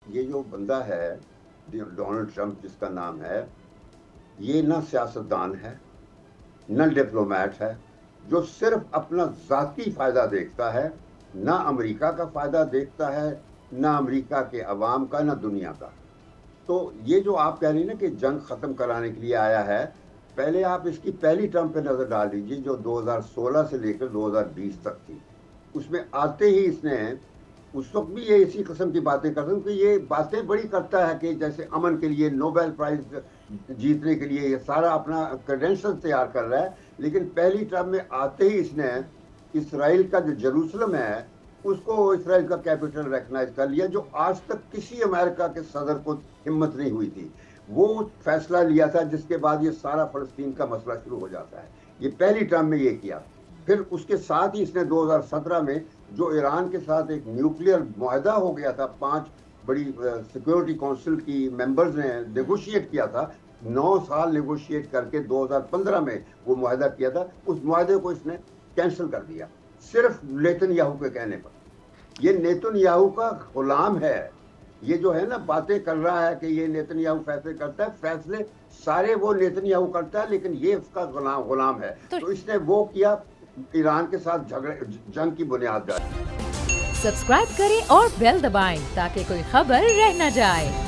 ये जो बंदा है डोनाल्ड ट्रंप जिसका नाम है, ये ना सियासतदान है न डिप्लोमेट है, जो सिर्फ अपना ज़ाती फ़ायदा देखता है, ना अमेरिका का फ़ायदा देखता है, ना अमेरिका के अवाम का, ना दुनिया का। तो ये जो आप कह रही हैं ना कि जंग ख़त्म कराने के लिए आया है, पहले आप इसकी पहली टर्म पे नज़र डाल दीजिए जो 2016 से लेकर 2020 तक थी। उसमें आते ही इसने, उस वक्त भी ये इसी किस्म की बातें करता हूँ कि ये बातें बड़ी करता है कि जैसे अमन के लिए नोबेल प्राइज जीतने के लिए ये सारा अपना क्रेडेंशियल तैयार कर रहा है, लेकिन पहली टर्म में आते ही इसने इसराइल का जो जेरूसलम है उसको इसराइल का कैपिटल रिकॉग्नाइज कर लिया, जो आज तक किसी अमेरिका के सदर को हिम्मत नहीं हुई थी। वो फैसला लिया था जिसके बाद ये सारा फलस्तीन का मसला शुरू हो जाता है। ये पहली टर्म में ये किया। फिर उसके साथ ही इसने 2017 में जो ईरान के साथ एक न्यूक्लियर मुआहदा हो गया था, 5 बड़ी सिक्योरिटी काउंसिल की मेंबर्स ने नेगोशिएट किया था, 9 साल नेगोशिएट करके 2015 में वो मुआहदा किया था, उस मुआहदे को इसने कैंसिल कर दिया सिर्फ नेतन्याहू के कहने पर। ये नेतन्याहू का गुलाम है। ये जो है ना बातें कर रहा है कि ये नेतन्याहू फैसले करता है, फैसले सारे वो नेतन्याहू करता है, लेकिन ये उसका गुलाम है। तो इसने वो किया, ईरान के साथ जंग की बुनियाद डाली। सब्सक्राइब करें और बेल दबाएं ताकि कोई खबर रह न जाए।